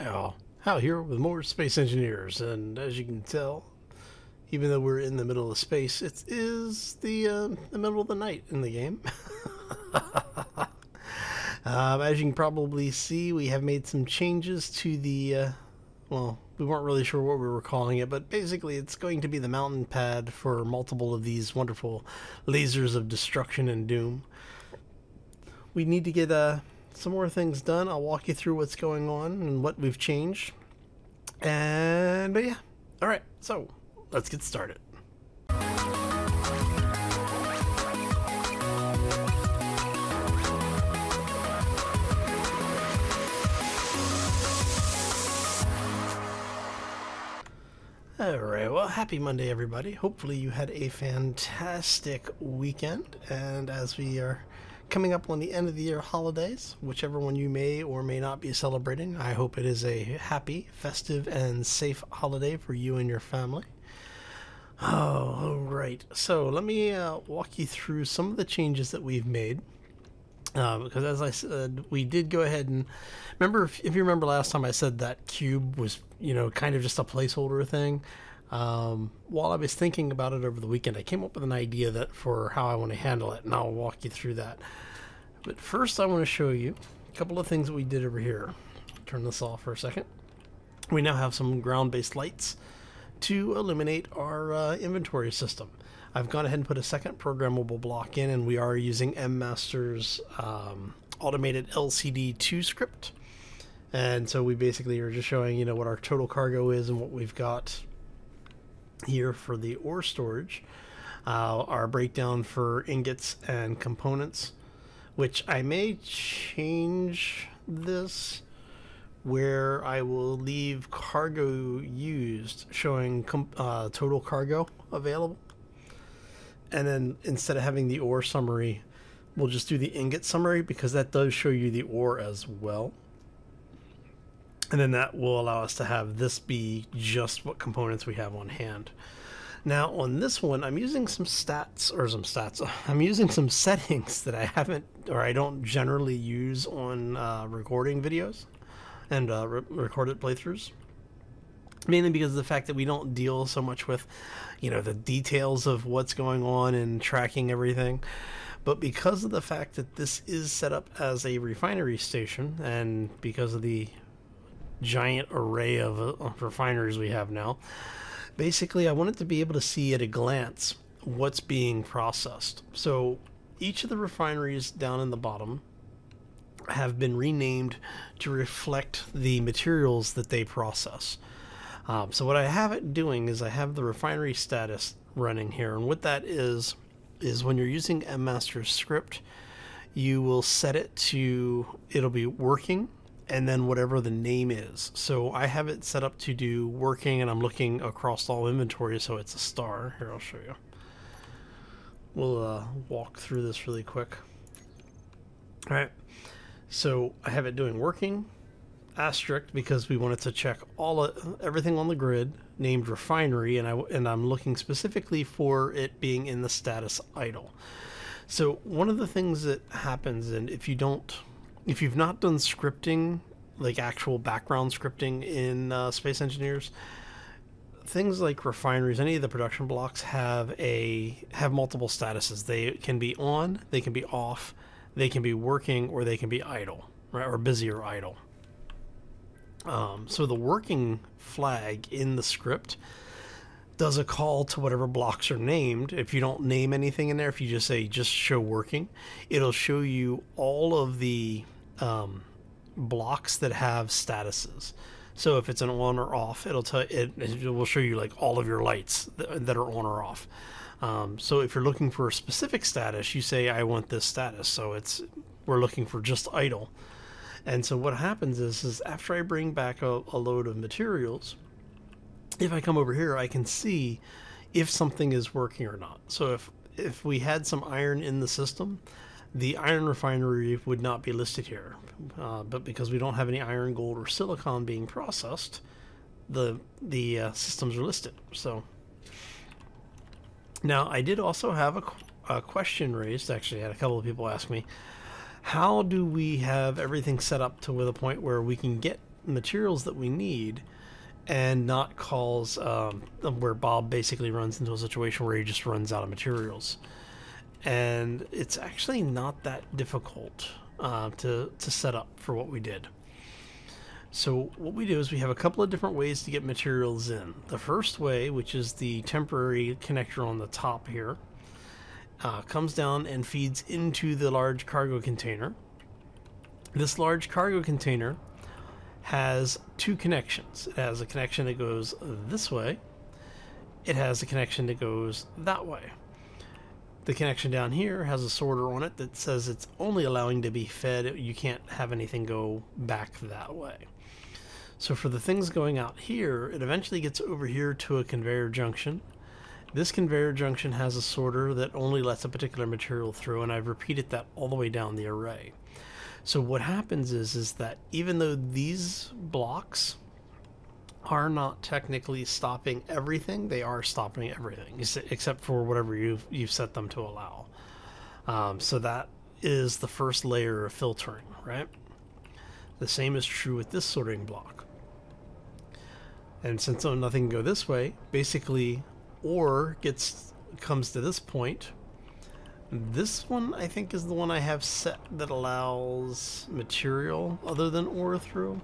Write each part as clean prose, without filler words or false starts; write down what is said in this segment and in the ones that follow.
Hi all, Hal here with more Space Engineers, and as you can tell, even though we're in the middle of space, it is the middle of the night in the game. As you can probably see, we have made some changes to the, well, we weren't really sure what we were calling it, but basically it's going to be the mountain pad for multiple of these wonderful lasers of destruction and doom. We need to get some more things done. I'll walk you through what's going on and what we've changed. But yeah, alright, so let's get started. Alright, well, happy Monday everybody. Hopefully you had a fantastic weekend, and as we are coming up on the end of the year holidays, whichever one you may or may not be celebrating, I hope it is a happy, festive, and safe holiday for you and your family. Oh, right. So let me walk you through some of the changes that we've made. Because as I said, we did go ahead and remember, if you remember last time I said that cube was, you know, kind of just a placeholder thing. While I was thinking about it over the weekend, I came up with an idea that for how I want to handle it, and I'll walk you through that. But first I want to show you a couple of things that we did over here. Turn this off for a second. We now have some ground-based lights to illuminate our inventory system. I've gone ahead and put a second programmable block in, and we are using MMaster's automated LCD2 script. And so we basically are just showing, you know, what our total cargo is and what we've got here for the ore storage. Our breakdown for ingots and components, which I may change this where I will leave cargo used showing total cargo available. And then instead of having the ore summary, we'll just do the ingot summary, because that does show you the ore as well. And then that will allow us to have this be just what components we have on hand. Now on this one, I'm using some I'm using some settings that I haven't, or I don't generally use on recording videos and recorded playthroughs. Mainly because of the fact that we don't deal so much with, you know, the details of what's going on and tracking everything. But because of the fact that this is set up as a refinery station, and because of the giant array of refineries we have now, basically I wanted to be able to see at a glance what's being processed. So each of the refineries down in the bottom have been renamed to reflect the materials that they process. So what I have it doing is I have the refinery status running here, and what that is when you're using MMaster's script, you will set it to, it'll be working, and then whatever the name is. So I have it set up to do working, and I'm looking across all inventory, so it's a star. Here, I'll show you. We'll walk through this really quick. All right, so I have it doing working, asterisk, because we wanted to check everything on the grid named refinery, and I'm looking specifically for it being in the status idle. So one of the things that happens, and if you've not done scripting, like actual background scripting in Space Engineers, things like refineries, any of the production blocks have multiple statuses. They can be on, they can be off, they can be working, or they can be idle, right, or busy or idle. So the working flag in the script does a call to whatever blocks are named. If you don't name anything in there, if you just say just show working, it'll show you all of the blocks that have statuses. So if it's an on or off, it will show you like all of your lights that are on or off. So if you're looking for a specific status, you say I want this status. So we're looking for just idle. And so what happens is after I bring back a load of materials, if I come over here, I can see if something is working or not. So if we had some iron in the system, the iron refinery would not be listed here. But because we don't have any iron, gold, or silicon being processed, the systems are listed. So now I did also have a question raised. Actually, I had a couple of people ask me, how do we have everything set up to the point where we can get materials that we need and not cause where Bob basically runs into a situation where he just runs out of materials. And it's actually not that difficult to set up for what we did. So what we do is we have a couple of different ways to get materials in. The first way, which is the temporary connector on the top here, comes down and feeds into the large cargo container. This large cargo container has two connections. It has a connection that goes this way. It has a connection that goes that way. The connection down here has a sorter on it that says it's only allowing to be fed. You can't have anything go back that way. So for the things going out here, it eventually gets over here to a conveyor junction. This conveyor junction has a sorter that only lets a particular material through, and I've repeated that all the way down the array. So what happens is that even though these blocks are not technically stopping everything, they are stopping everything, except for whatever you've set them to allow. So that is the first layer of filtering, right? The same is true with this sorting block. And since nothing can go this way, basically ore comes to this point. This one I think is the one I have set that allows material other than ore through.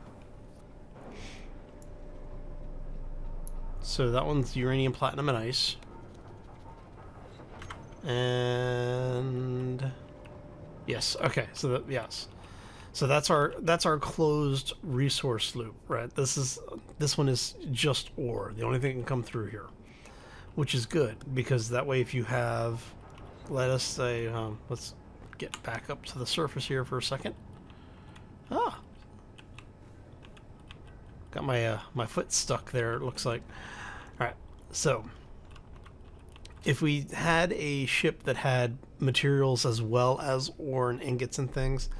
So that one's uranium, platinum, and ice. And yes, okay, so yes. So that's our closed resource loop, right? This one is just ore, the only thing that can come through here, which is good because that way if you have, let us say, let's get back up to the surface here for a second. Ah, got my my foot stuck there. It looks like. All right, so if we had a ship that had materials as well as ore and ingots and things,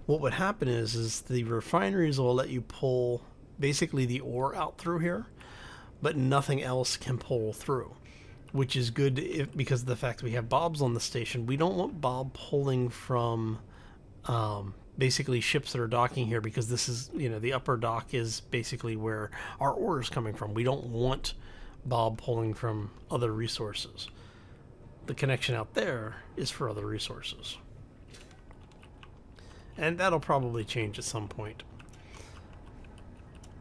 what would happen is the refineries will let you pull basically the ore out through here, but nothing else can pull through, which is good because of the fact that we have Bobs on the station. We don't want Bob pulling from basically ships that are docking here, because this is, the upper dock is basically where our ore is coming from. We don't want Bob pulling from other resources. The connection out there is for other resources. And that'll probably change at some point.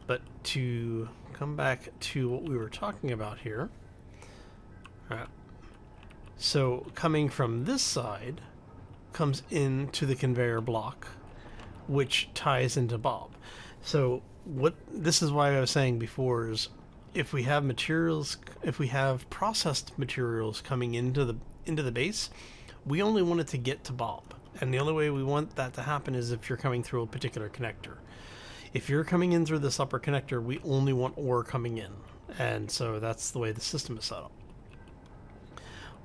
But to come back to what we were talking about here. Alright. So coming from this side comes into the conveyor block, which ties into Bob. So this is why I was saying before is if we have materials, if we have processed materials coming into the base, we only want it to get to Bob. And the only way we want that to happen is if you're coming through a particular connector. If you're coming in through this upper connector, we only want ore coming in. And so that's the way the system is set up.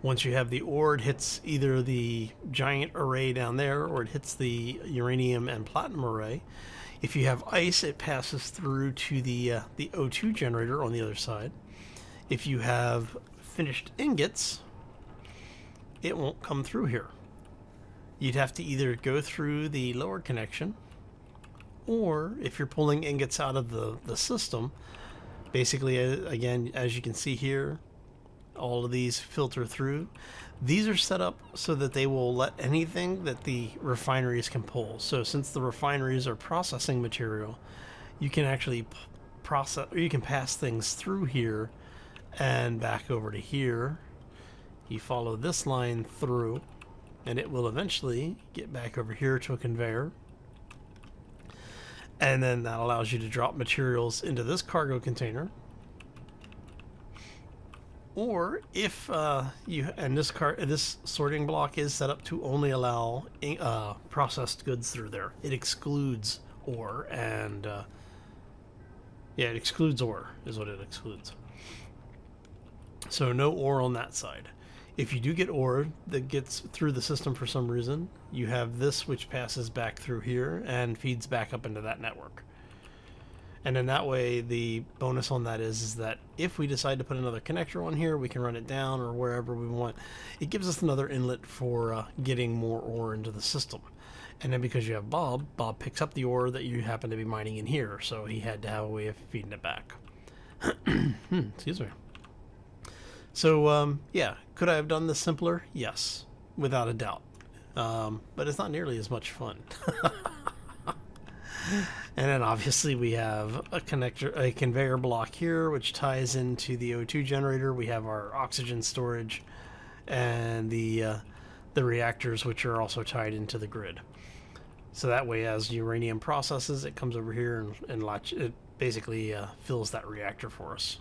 Once you have the ore, it hits either the giant array down there or it hits the uranium and platinum array. If you have ice, it passes through to the O2 generator on the other side. If you have finished ingots, it won't come through here. You'd have to either go through the lower connection, or if you're pulling ingots out of the system, basically, again, as you can see here, all of these filter through. These are set up so that they will let anything that the refineries can pull. So since the refineries are processing material, you can actually process, or you can pass things through here and back over to here. You follow this line through, and it will eventually get back over here to a conveyor. And then that allows you to drop materials into this cargo container. Or if this sorting block is set up to only allow processed goods through there, it excludes ore, and yeah, it excludes ore is what it excludes. So no ore on that side. If you do get ore that gets through the system for some reason, you have this which passes back through here and feeds back up into that network. And in that way, the bonus on that is that if we decide to put another connector on here, we can run it down or wherever we want. It gives us another inlet for getting more ore into the system. And then because you have Bob, Bob picks up the ore that you happen to be mining in here, so he had to have a way of feeding it back. Excuse me. So, yeah, could I have done this simpler? Yes, without a doubt. But it's not nearly as much fun. And then obviously we have a conveyor block here, which ties into the O2 generator. We have our oxygen storage and the reactors, which are also tied into the grid. So that way, as uranium processes, it comes over here and it basically fills that reactor for us.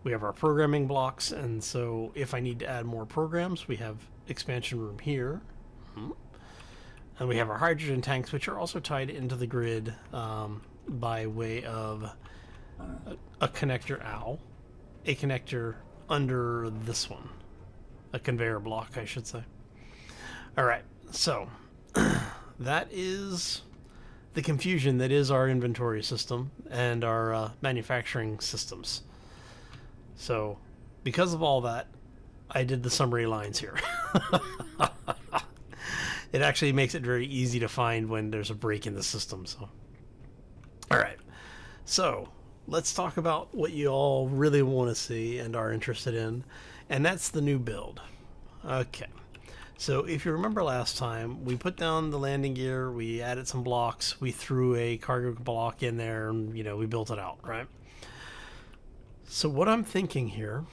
We have our programming blocks, and so if I need to add more programs, we have expansion room here. And we have our hydrogen tanks, which are also tied into the grid by way of a connector a connector under this one. A conveyor block, I should say. Alright, so that is the confusion that is our inventory system and our manufacturing systems. So, because of all that, I did the summary lines here. It actually makes it very easy to find when there's a break in the system. So, all right. So let's talk about what you all really want to see and are interested in, and that's the new build. Okay. So if you remember last time, we put down the landing gear, we added some blocks, we threw a cargo block in there, and we built it out, right? So what I'm thinking here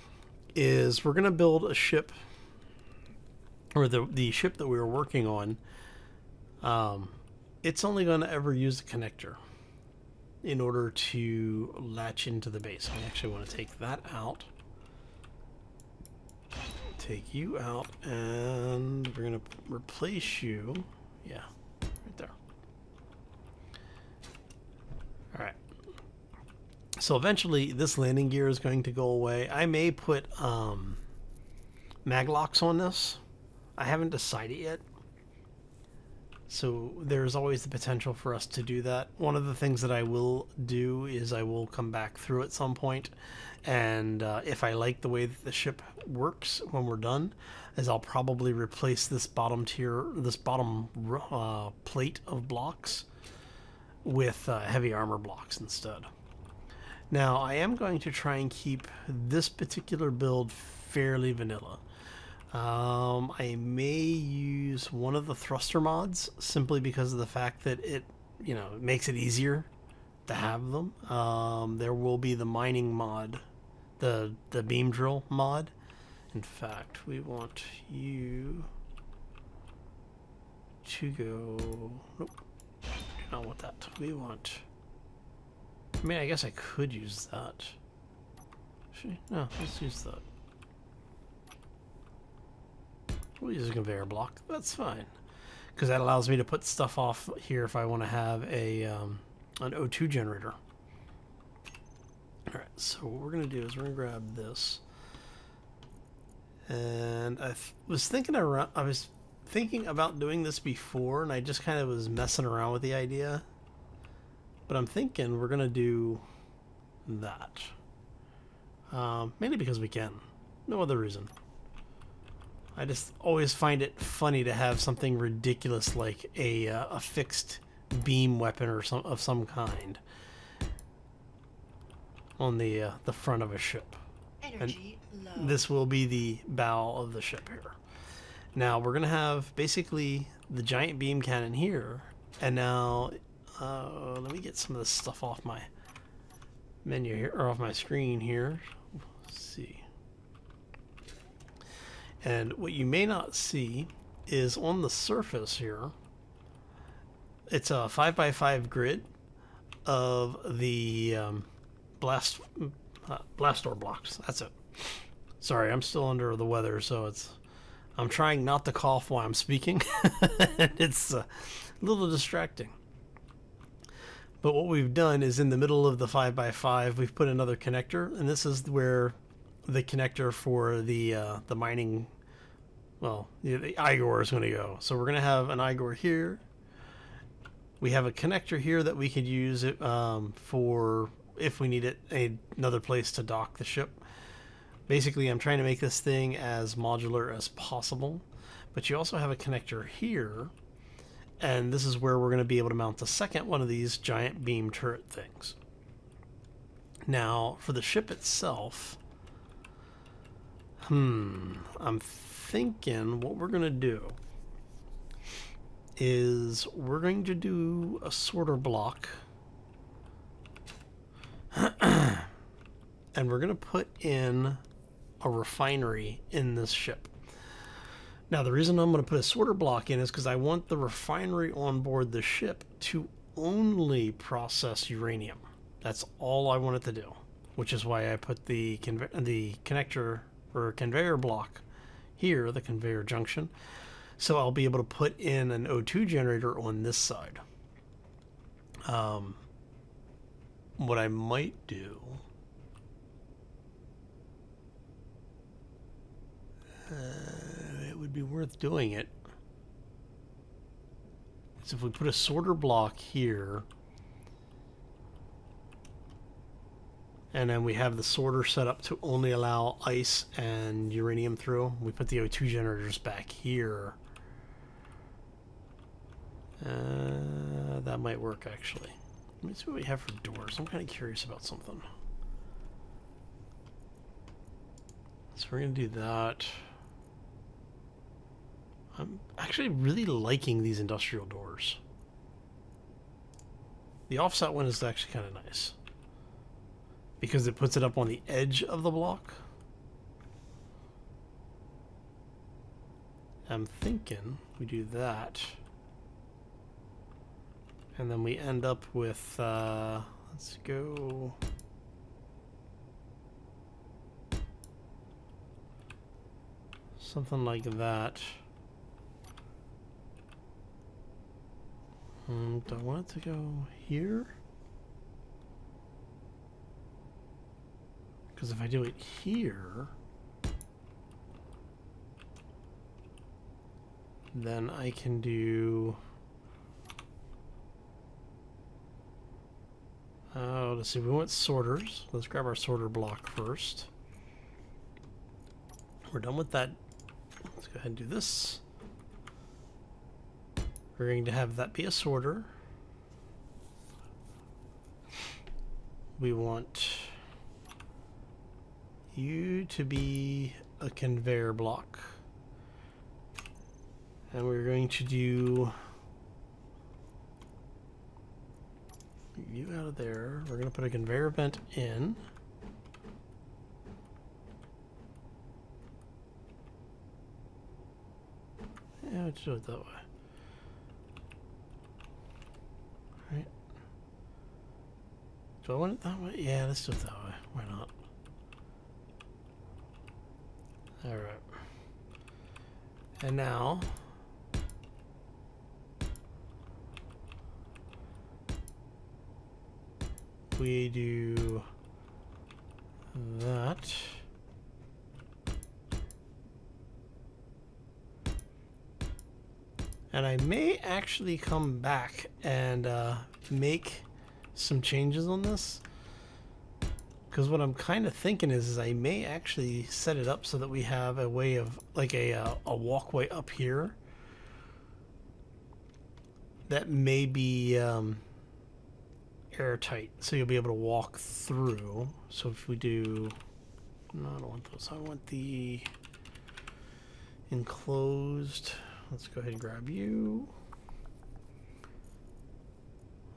is we're going to build a ship, or the ship that we were working on. It's only going to ever use a connector in order to latch into the base. I actually want to take that out. Take you out, and we're going to replace you. Yeah, right there. All right. So eventually this landing gear is going to go away. I may put mag locks on this. I haven't decided yet. So there's always the potential for us to do that. One of the things that I will do is I will come back through at some point, and if I like the way that the ship works when we're done, is I'll probably replace this bottom tier, this bottom plate of blocks with heavy armor blocks instead. Now I am going to try and keep this particular build fairly vanilla. I may use one of the thruster mods simply because of the fact that it makes it easier to have them. There will be the mining mod, the beam drill mod. In fact, we want you to go. Nope, do not want that. We want. I mean, I guess I could use that. Actually, no, let's use that. We'll use a conveyor block. That's fine, because that allows me to put stuff off here if I want to have a an O2 generator. All right. So what we're gonna do is we're gonna grab this, and I was thinking about doing this before, and I just kind of was messing around with the idea. But I'm thinking we're gonna do that, mainly because we can. No other reason. I just always find it funny to have something ridiculous like a fixed beam weapon or of some kind on the front of a ship. Energy low. This will be the bow of the ship here. Now we're gonna have basically the giant beam cannon here, and now let me get some of this stuff off my menu here, or off my screen here. Let's see. And what you may not see is on the surface here, it's a 5x5 grid of the blast door blocks. That's it. Sorry, I'm still under the weather, so I'm trying not to cough while I'm speaking. It's a little distracting. But what we've done is in the middle of the 5x5, we've put another connector, and this is where the connector for the mining, well, the Igor is going to go. So we're going to have an Igor here. We have a connector here that we could use it for if we need it, another place to dock the ship. Basically, I'm trying to make this thing as modular as possible. But you also have a connector here, And this is where we're going to be able to mount the second one of these giant beam turret things. Now, for the ship itself, I'm thinking what we're going to do is we're going to do a sorter block. And we're going to put in a refinery in this ship. Now, the reason I'm going to put a sorter block in is because I want the refinery on board the ship to only process uranium. That's all I want it to do, which is why I put the connector or conveyor block here, the conveyor junction. So I'll be able to put in an O2 generator on this side. What I might do... it would be worth doing it. So if we put a sorter block here, and then we have the sorter set up to only allow ice and uranium through, we put the O2 generators back here. That might work actually. Let me see what we have for doors. I'm kind of curious about something. So we're going to do that. I'm actually really liking these industrial doors. The offset one is actually kind of nice because it puts it up on the edge of the block. I'm thinking we do that, and then we end up with let's go something like that. Do I want it to go here? Because if I do it here, then I can do... let's see, we want sorters. Let's grab our sorter block first. We're done with that. Let's go ahead and do this. We're going to have that be a sorter. We want you to be a conveyor block. And we're going to do you out of there. We're going to put a conveyor vent in. Yeah, let's do it that way. Right. Do I want it that way? Yeah, let's do it that way. Why not? Alright. And now we do that. And I may actually come back and make some changes on this, because what I'm kind of thinking is I may actually set it up so that we have a way of like a walkway up here that may be airtight, so you'll be able to walk through. So if we do, no, I don't want those. I want the enclosed. Let's go ahead and grab you.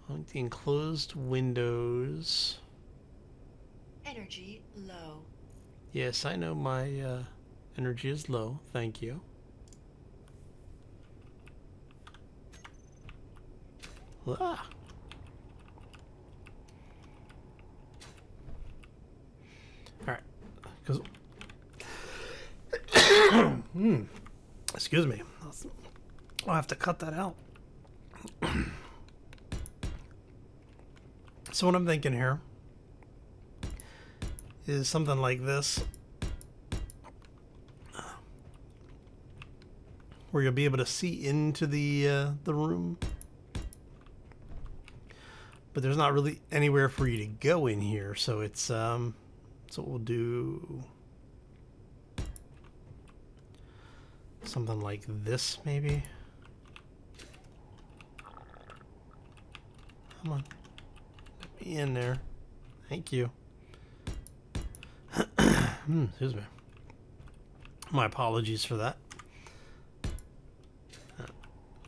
I want the enclosed windows. Energy low. Yes, I know my energy is low. Thank you. Ah. All right, because excuse me, I'll have to cut that out. So what I'm thinking here is something like this, where you'll be able to see into the room, but there's not really anywhere for you to go in here. So it's so we'll do something like this maybe. Come on. Let me in there. Thank you. Excuse me. My apologies for that.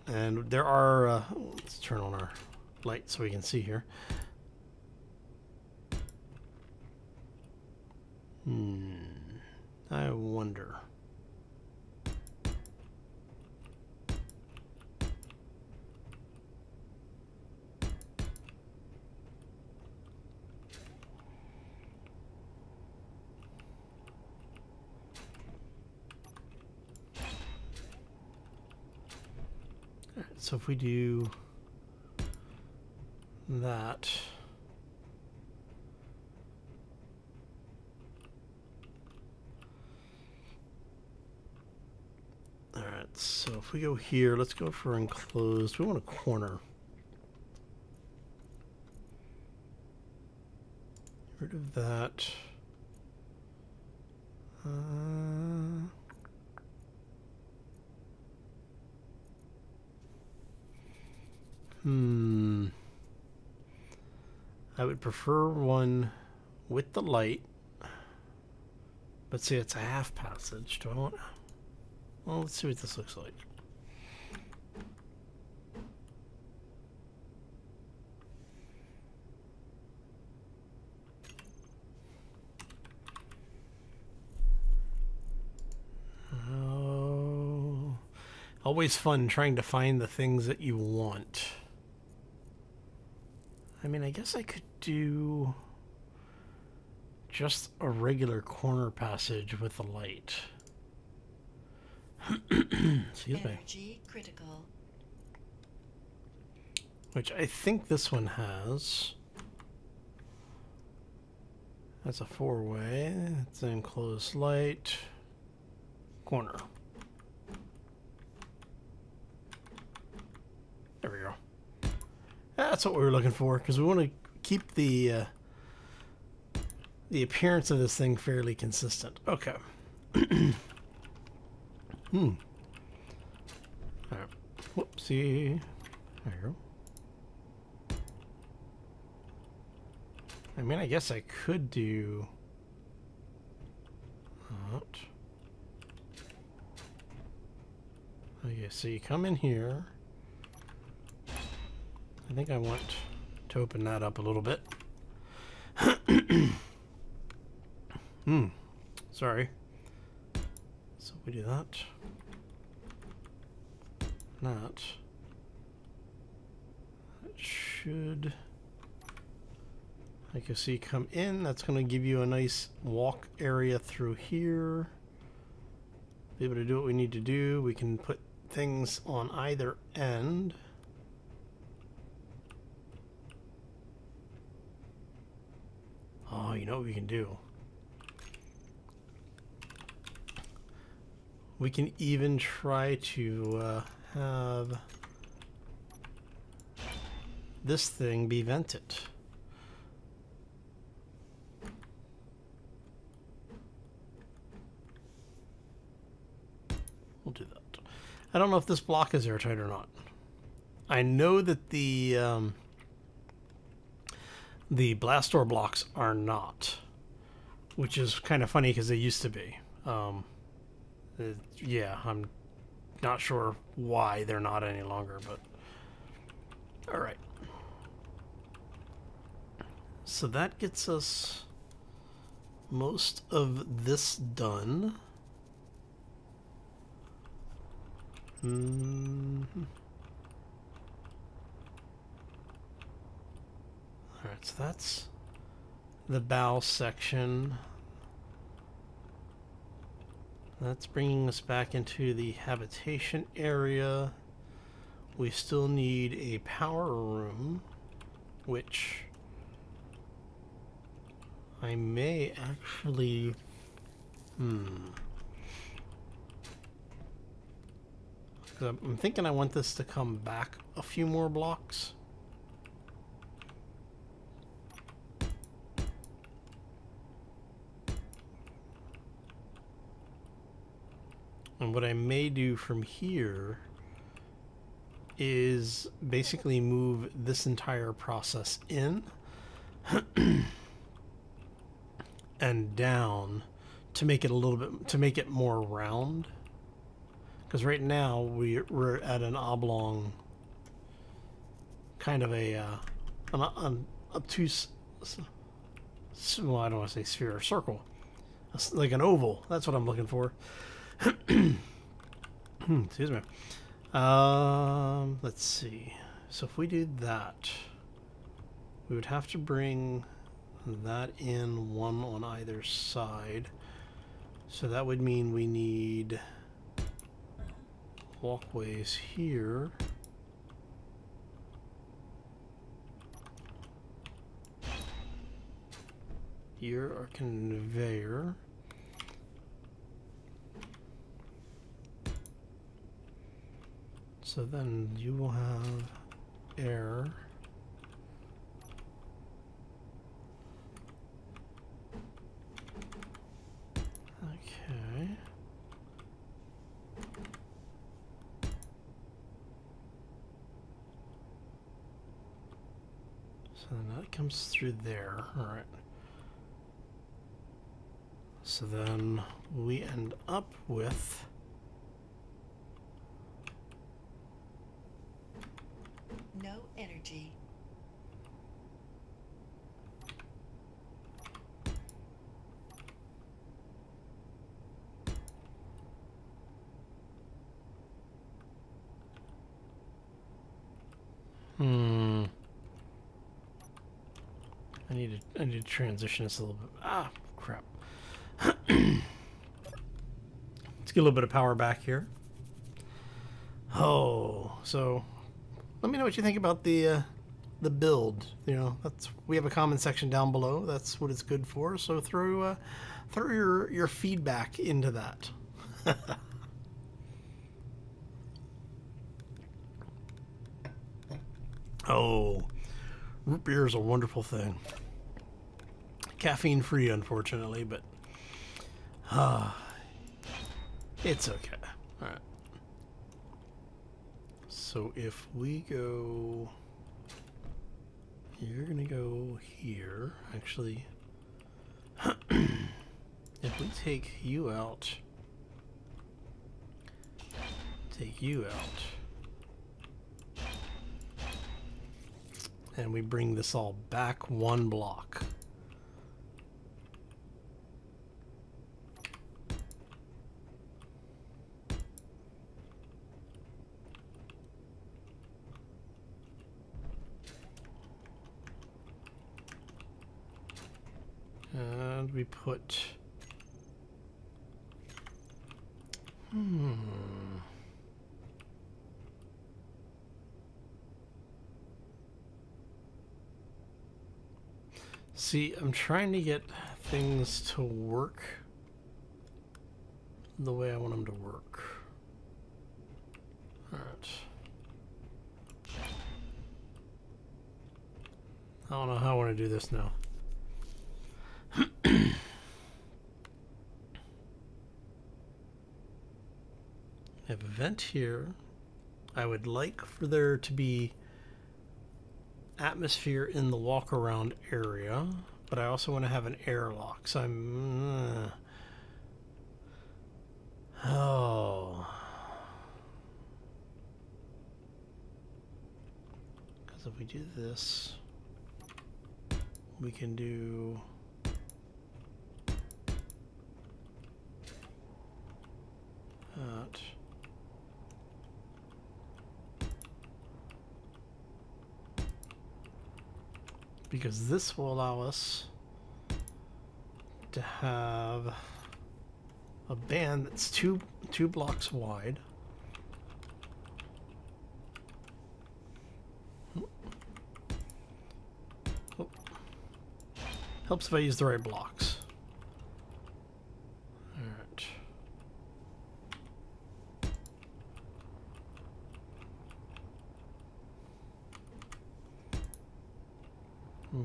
And there are... let's turn on our light so we can see here. I wonder... So if we do that, all right, so if we go here, let's go for enclosed. We want a corner. Get rid of that. I would prefer one with the light. Let's see, it's a half passage. Do I want... Well, let's see what this looks like. Oh, always fun trying to find the things that you want. I mean, I guess I could do just a regular corner passage with the light. Excuse me. Energy critical. Which I think this one has. That's a four-way. It's an enclosed light. Corner. There we go. That's what we were looking for, because we want to keep the appearance of this thing fairly consistent. Okay. Alright. Whoopsie. There you go. I mean, I guess I could do that. Okay, so you come in here. I think I want to open that up a little bit. Sorry. So we do that. That. That should... Like you see, come in. That's going to give you a nice walk area through here. Be able to do what we need to do. We can put things on either end. Oh, you know what we can do? We can even try to have this thing be vented. We'll do that. I don't know if this block is airtight or not. I know that the blast door blocks are not, which is kind of funny because they used to be. Yeah, I'm not sure why they're not any longer, but all right. So that gets us most of this done. Alright, so that's the bow section. That's bringing us back into the habitation area. We still need a power room, which I may actually... I'm thinking I want this to come back a few more blocks. And what I may do from here is basically move this entire process in and down to make it a little bit, to make it more round. Because right now we're at an oblong, kind of an obtuse, well, I don't want to say sphere or circle, like an oval. That's what I'm looking for. Excuse me. Let's see. So if we do that, we would have to bring that in one on either side. So that would mean we need walkways here. Here, our conveyor. So then you will have air. Okay. So then that comes through there. All right. So then we end up with No energy. I need to transition this a little bit. Ah, crap. Let's get a little bit of power back here. Oh, so let me know what you think about the build. You know, we have a comment section down below. That's what it's good for. So throw your feedback into that. Oh, root beer is a wonderful thing. Caffeine free, unfortunately, but it's okay. All right. So if we go, you're gonna go here. Actually, if we take you out, and we bring this all back one block. And we put See, I'm trying to get things to work the way I want them to work. All right. I don't know how I want to do this now. I have a vent here. I would like for there to be atmosphere in the walk around area, but I also want to have an airlock. So I'm because if we do this, we can do that. Because this will allow us to have a band that's two blocks wide. Oh. Helps if I use the right blocks. Alright.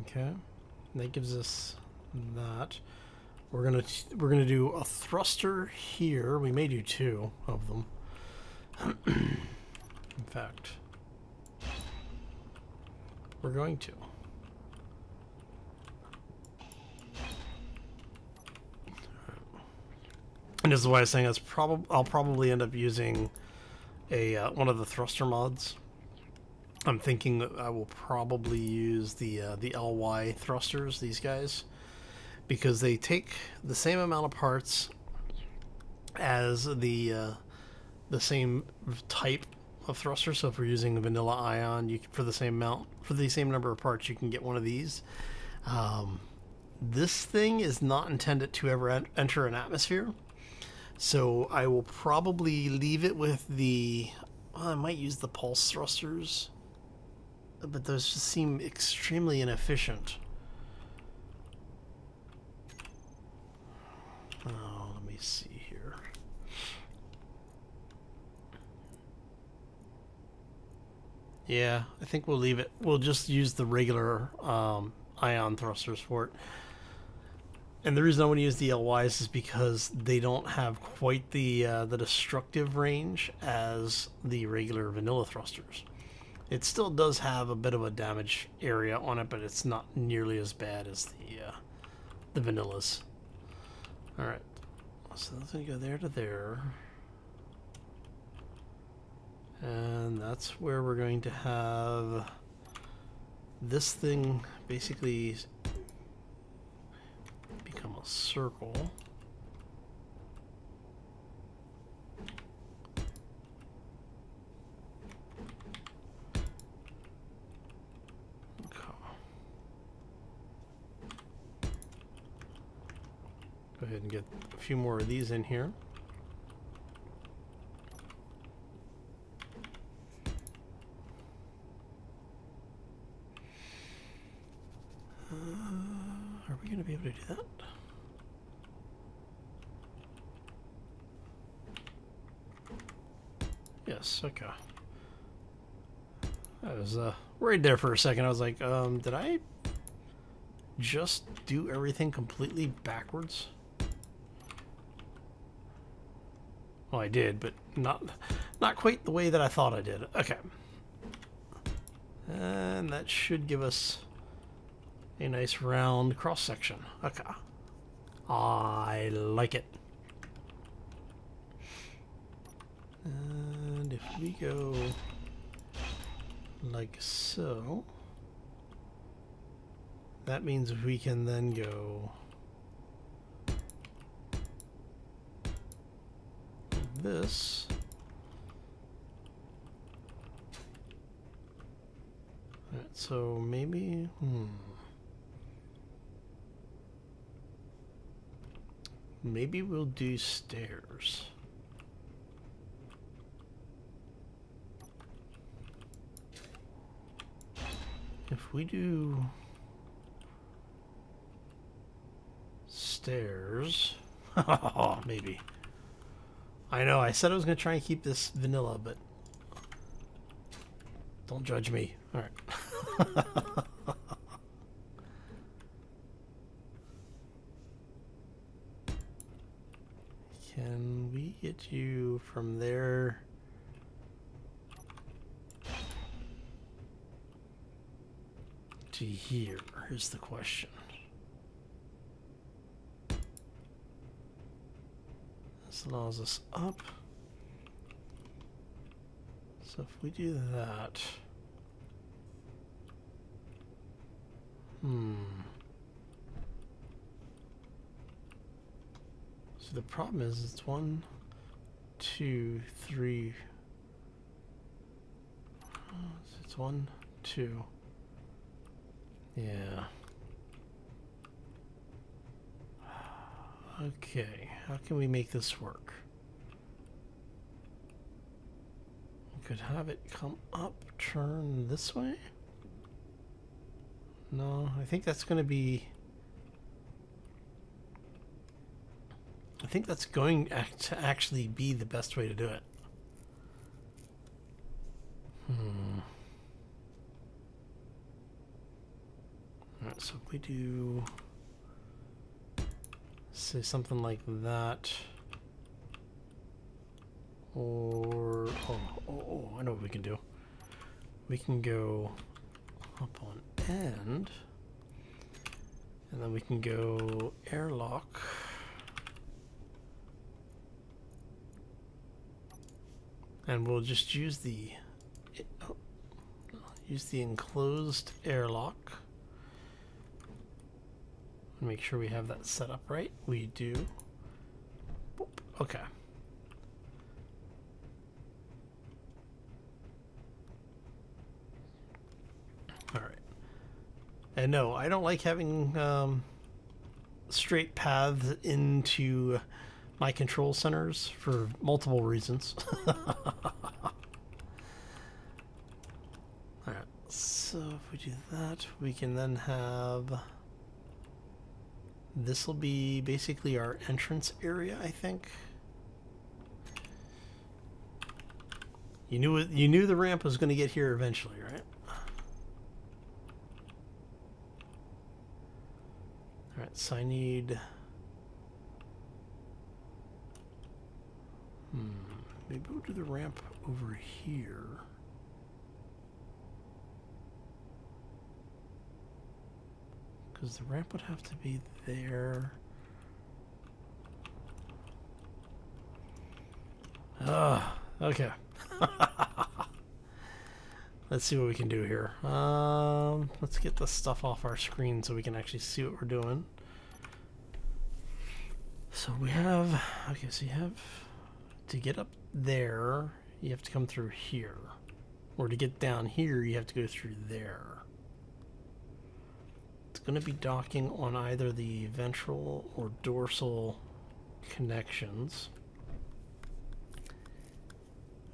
Okay, that gives us that. We're gonna do a thruster here. We may do two of them. In fact, we're going to. And this is why I was saying I'll probably end up using a one of the thruster mods. I'm thinking that I will probably use the LY thrusters, these guys, because they take the same amount of parts as the same type of thruster. So if we're using a vanilla ion, you can, for the same amount, for the same number of parts, you can get one of these. This thing is not intended to ever enter an atmosphere, so I will probably leave it with the. Well, I might use the pulse thrusters, but those just seem extremely inefficient. Oh, let me see here. Yeah, I think we'll leave it. We'll just use the regular ion thrusters for it. And the reason I want to use the LYs is because they don't have quite the destructive range as the regular vanilla thrusters. It still does have a bit of a damage area on it, but it's not nearly as bad as the vanillas. All right, so that's gonna go there to there, and that's where we're going to have this thing basically become a circle. Go ahead and get a few more of these in here. Are we going to be able to do that? Yes, okay. I was worried there for a second. I was like, did I just do everything completely backwards? Well, I did, but not quite the way that I thought I did. Okay. And that should give us a nice round cross section. Okay. I like it. And if we go like so, that means we can then go like this. All right, so maybe, maybe we'll do stairs. If we do stairs, maybe. I know, I said I was going to try and keep this vanilla, but don't judge me. All right. Can we get you from there to here is the question. This allows us up. So if we do that, so the problem is it's 1, 2, 3. It's 1, 2. Yeah. Okay, how can we make this work? We could have it come up, turn this way? No, I think that's going to be... I think that's going to actually be the best way to do it. Alright, so if we do... say something like that, or I know what we can do. We can go Up on end. And then we can go airlock. And we'll just use the enclosed airlock. Make sure we have that set up right. We do. Boop. Okay. All right. And no, I don't like having straight paths into my control centers for multiple reasons. Alright, so if we do that, we can then have... This will be basically our entrance area, I think. You knew the ramp was going to get here eventually, right? Alright, so I need... Maybe we'll do the ramp over here. Because the ramp would have to be there. Ah, okay. Let's see what we can do here. Let's get this stuff off our screen so we can actually see what we're doing. So we have... Okay, so you have... To get up there, you have to come through here. Or to get down here, you have to go through there. It's going to be docking on either the ventral or dorsal connections.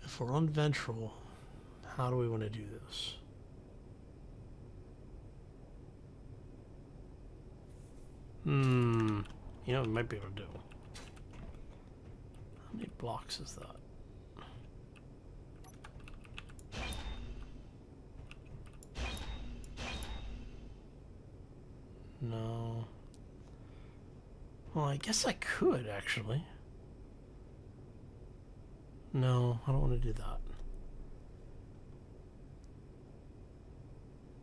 If we're on ventral, how do we want to do this? You know, we might be able to do. How many blocks is that? No. Well, I guess I could, actually. No, I don't want to do that.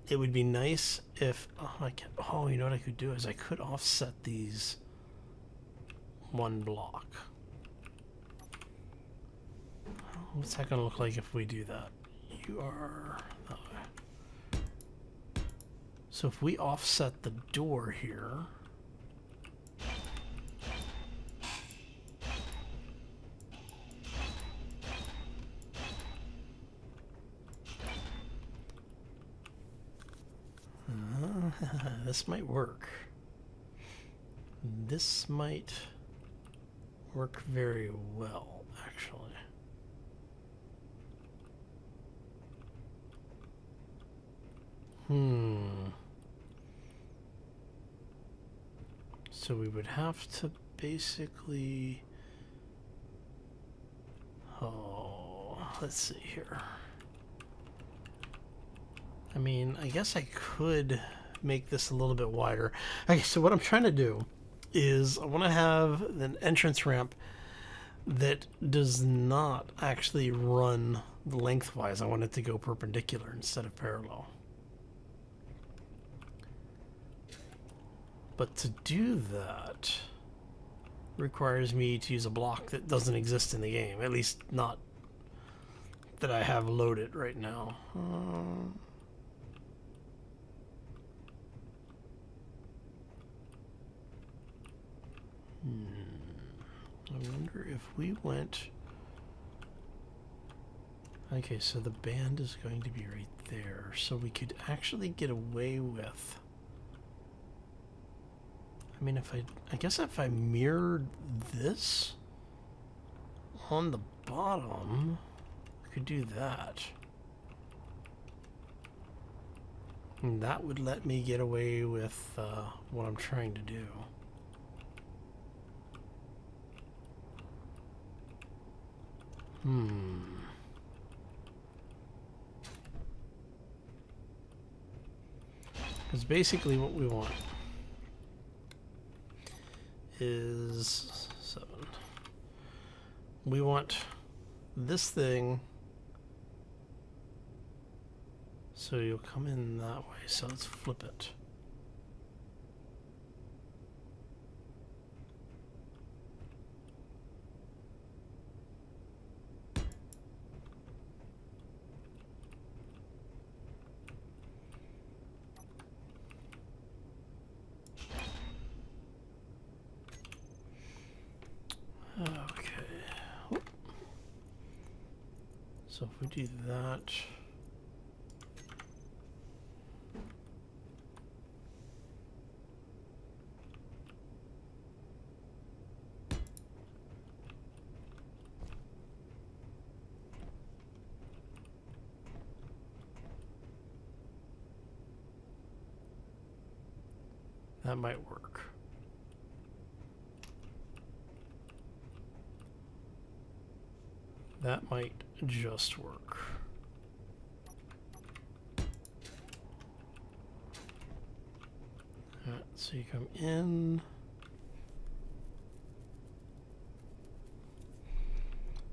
It would be nice if... Oh, you know what I could do is I could offset these one block. What's that going to look like if we do that? You are... that way. So if we offset the door here... this might work. This might work very well, actually. So we would have to basically... Oh, let's see here. I mean, I guess I could make this a little bit wider. Okay, so what I'm trying to do is I want to have an entrance ramp that does not actually run lengthwise. I want it to go perpendicular instead of parallel. But to do that requires me to use a block that doesn't exist in the game, at least not that I have loaded right now. I wonder if we went... Okay, so the band is going to be right there, so we could actually get away with... I mean, I guess if I mirrored this on the bottom, I could do that. And that would let me get away with what I'm trying to do. Because basically what we want is 7. We want this thing. So So you'll come in that way. So let's flip it. Okay. So if we do that, that might work. That might just work. Alright, so you come in.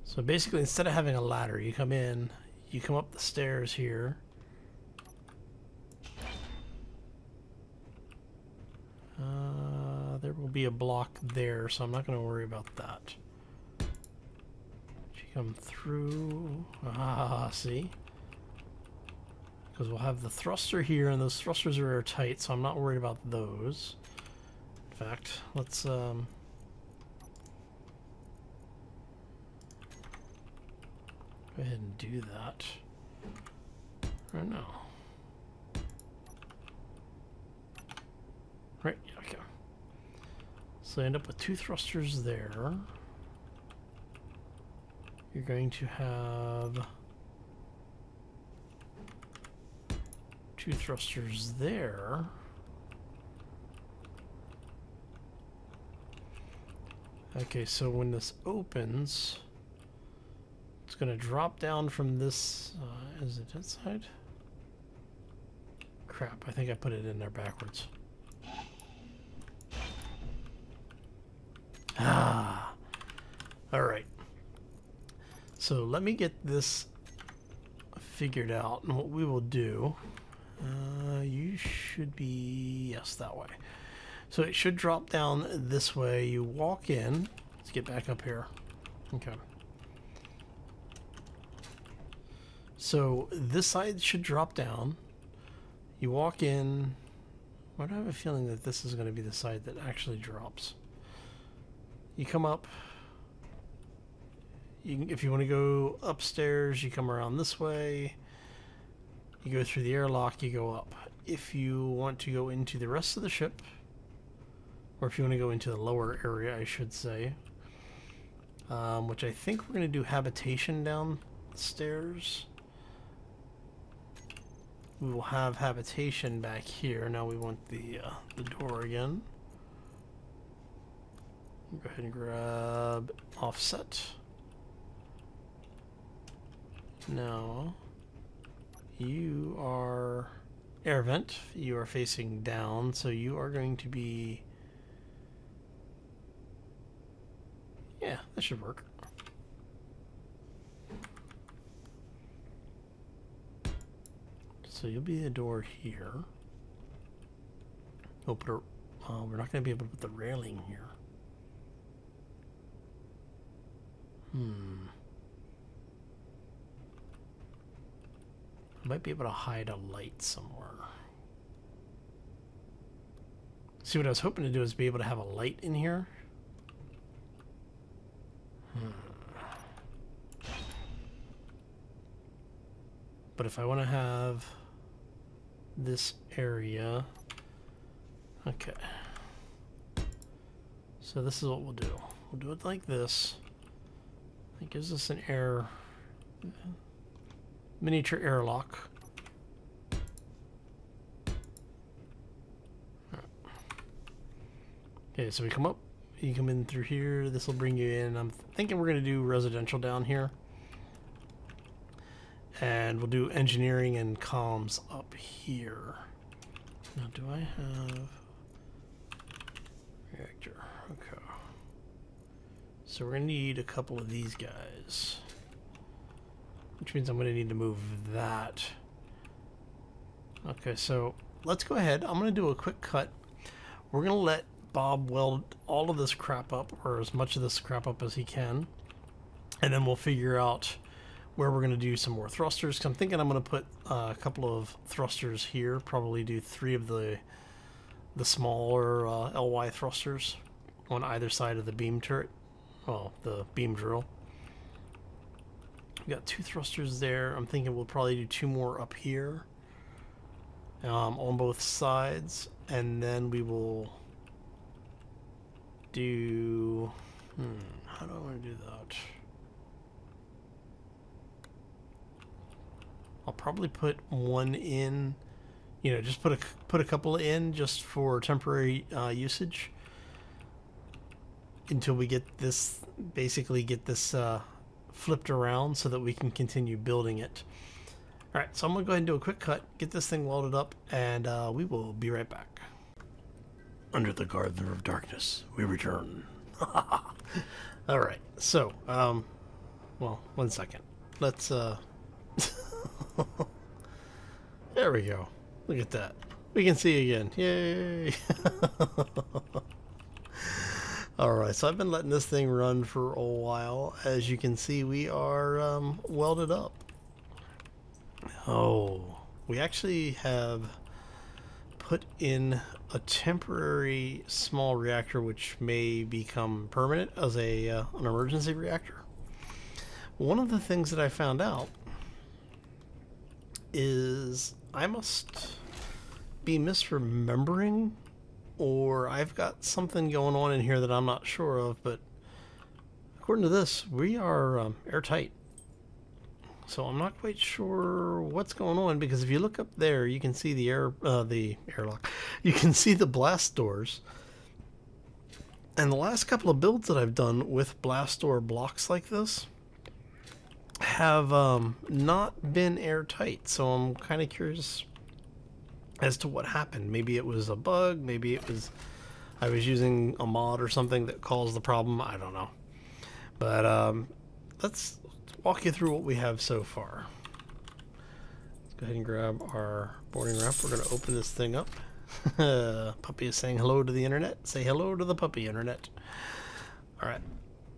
So basically, instead of having a ladder, you come in, you come up the stairs here. There will be a block there, so I'm not going to worry about that. You come through. See? Because we'll have the thruster here, and those thrusters are airtight, so I'm not worried about those. In fact, let's go ahead and do that right now. Right, okay. So I end up with 2 thrusters there. You're going to have 2 thrusters there. Okay, so when this opens, it's going to drop down from this. Is it inside? Crap, I think I put it in there backwards. Ah, all right. So let me get this figured out, and what we will do, you should be, yes, that way. So it should drop down this way. You walk in. Let's get back up here. Okay. So this side should drop down. You walk in. Why do I have a feeling that this is going to be the side that actually drops? You come up. If you want to go upstairs, you come around this way. You go through the airlock, you go up. If you want to go into the rest of the ship, or if you want to go into the lower area, I should say, which I think we're going to do habitation downstairs. We will have habitation back here. Now we want the door again. Go ahead and grab offset. Now, you are air vent. You are facing down, so you are going to be... Yeah, that should work. So you'll be the door here. We'll put a... we're not going to be able to put the railing here. I might be able to hide a light somewhere. See, what I was hoping to do is be able to have a light in here. But if I want to have this area... Okay. So this is what we'll do. We'll do it like this. It gives us an miniature airlock. Okay, so we come up, you come in through here, this will bring you in. I'm thinking we're going to do residential down here. And we'll do engineering and comms up here. Now, do I have reactor? Okay. So we're going to need a couple of these guys. Which means I'm going to need to move that Okay, so let's go ahead. I'm going to do a quick cut. We're going to let Bob weld all of this crap up, or as much of this crap up as he can. And then we'll figure out where we're going to do some more thrusters. 'Cause I'm thinking I'm going to put a couple of thrusters here. Probably do 3 of the smaller LY thrusters on either side of the beam turret. Well, the beam drill. We got 2 thrusters there. I'm thinking we'll probably do 2 more up here on both sides, and then we will do. How do I want to do that? I'll probably put 1 in. You know, just put a couple in just for temporary usage until we get this, basically get this flipped around so that we can continue building it. Alright, so I'm going to go ahead and do a quick cut, get this thing welded up, and we will be right back. Under the Garden of Darkness, we return. Alright, so, well, 1 second. Let's, there we go. Look at that. We can see again. Yay! Alright, so I've been letting this thing run for a while. As you can see, we are welded up. Oh, we actually have put in a temporary small reactor which may become permanent as a an emergency reactor. One of the things that I found out is I must be misremembering, or I've got something going on in here that I'm not sure of, but according to this, we are airtight. So I'm not quite sure what's going on, because if you look up there, you can see the airlock. You can see the blast doors. And the last couple of builds that I've done with blast door blocks like this have not been airtight. So I'm kind of curious as to what happened. Maybe it was a bug. Maybe it was I was using a mod or something that caused the problem. I don't know. But let's walk you through what we have so far. Let's go ahead and grab our boarding ramp. We're going to open this thing up. Puppy is saying hello to the internet. Say hello to the puppy internet. Alright,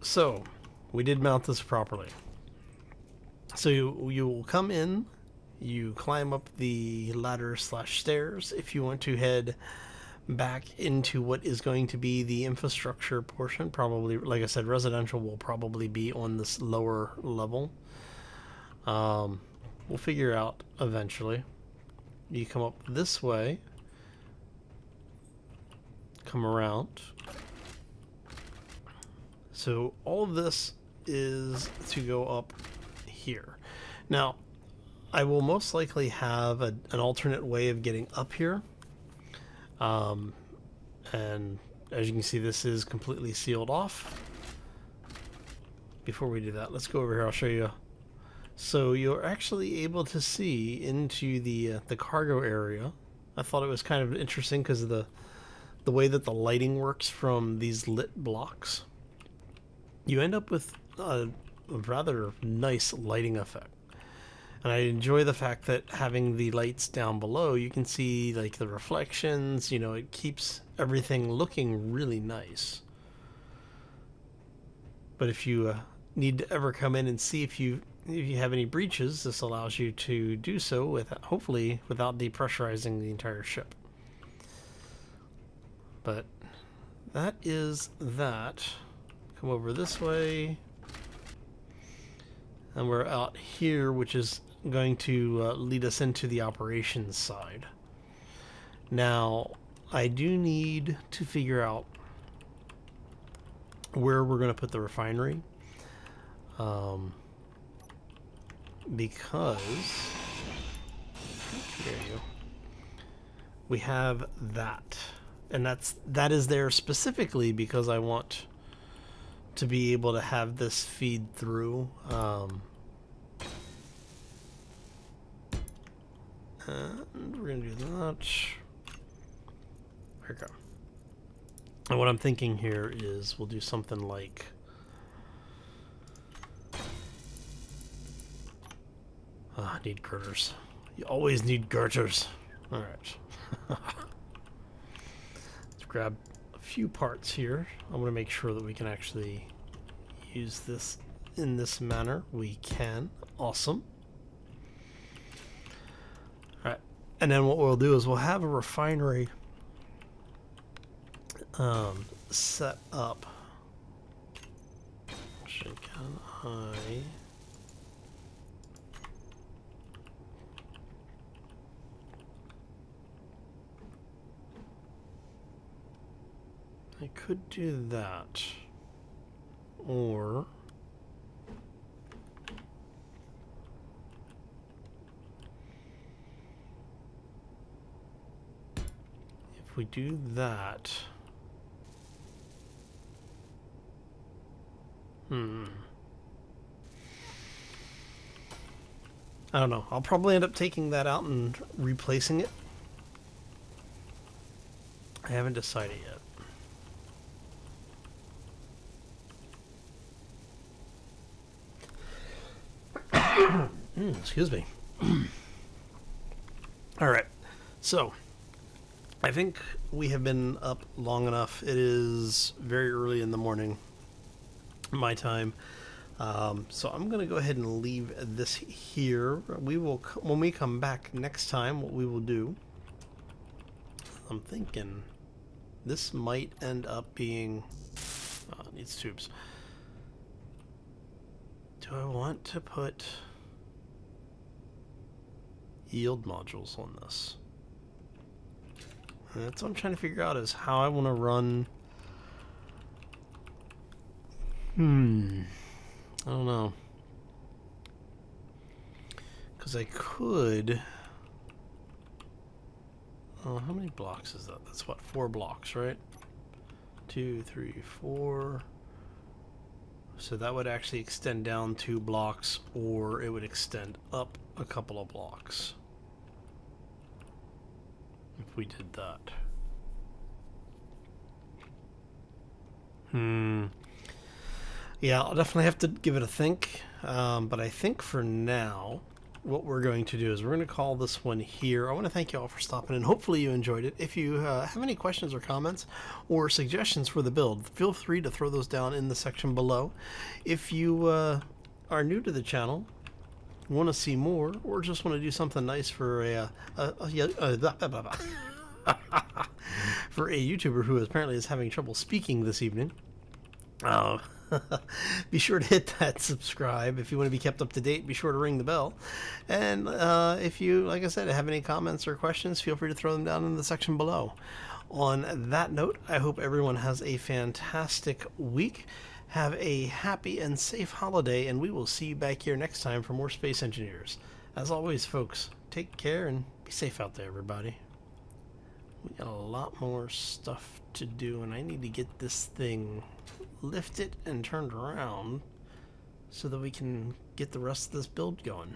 so we did mount this properly. So you will come in, you climb up the ladder / stairs if you want to head back into what is going to be the infrastructure portion. Probably, like I said, residential will probably be on this lower level. We'll figure out eventually. You come up this way, come around. So all of this is to go up here. Now, I will most likely have an alternate way of getting up here. And as you can see, this is completely sealed off. Before we do that, let's go over here. I'll show you. So you're actually able to see into the cargo area. I thought it was kind of interesting because of the way that the lighting works from these lit blocks. You end up with a rather nice lighting effect. And I enjoy the fact that having the lights down below, you can see like the reflections, you know, it keeps everything looking really nice. But if you need to ever come in and see if you have any breaches, this allows you to do so hopefully without depressurizing the entire ship. But that is that. Come over this way. And we're out here, which is going to lead us into the operations side. Now, I do need to figure out where we're going to put the refinery. Because there you go. We have that. And that is there specifically because I want to be able to have this feed through. And we're going to do that. There we go. And what I'm thinking here is we'll do something like I need girders. You always need girders. Alright. Let's grab a few parts here. I want to make sure that we can actually use this in this manner. We can. Awesome. Alright. And then what we'll do is we'll have a refinery set up. Actually, can I could do that, or if we do that, I don't know. I'll probably end up taking that out and replacing it. I haven't decided yet. Excuse me. Alright, so I think we have been up long enough. It is very early in the morning, my time. So I'm going to go ahead and leave this here. We will, when we come back next time, what we will do, I'm thinking this might end up being, it needs tubes. Do I want to put yield modules on this? And that's what I'm trying to figure out, is how I want to run. I don't know. Because I could. Oh, how many blocks is that? That's what, 4 blocks, right? 2, 3, 4. So that would actually extend down 2 blocks, or it would extend up a couple of blocks. If we did that. Yeah, I'll definitely have to give it a think. But I think for now, what we're going to do is we're going to call this one here. I want to thank you all for stopping in. Hopefully you enjoyed it. If you have any questions or comments or suggestions for the build, feel free to throw those down in the section below. If you are new to the channel, want to see more, or just want to do something nice for for a YouTuber who apparently is having trouble speaking this evening, be sure to hit that subscribe. If you want to be kept up to date, be sure to ring the bell. And if you, like I said, have any comments or questions, feel free to throw them down in the section below. On that note, I hope everyone has a fantastic week. Have a happy and safe holiday, and we will see you back here next time for more Space Engineers. As always, folks, take care and be safe out there, everybody. We got a lot more stuff to do, and I need to get this thing lifted and turned around so that we can get the rest of this build going.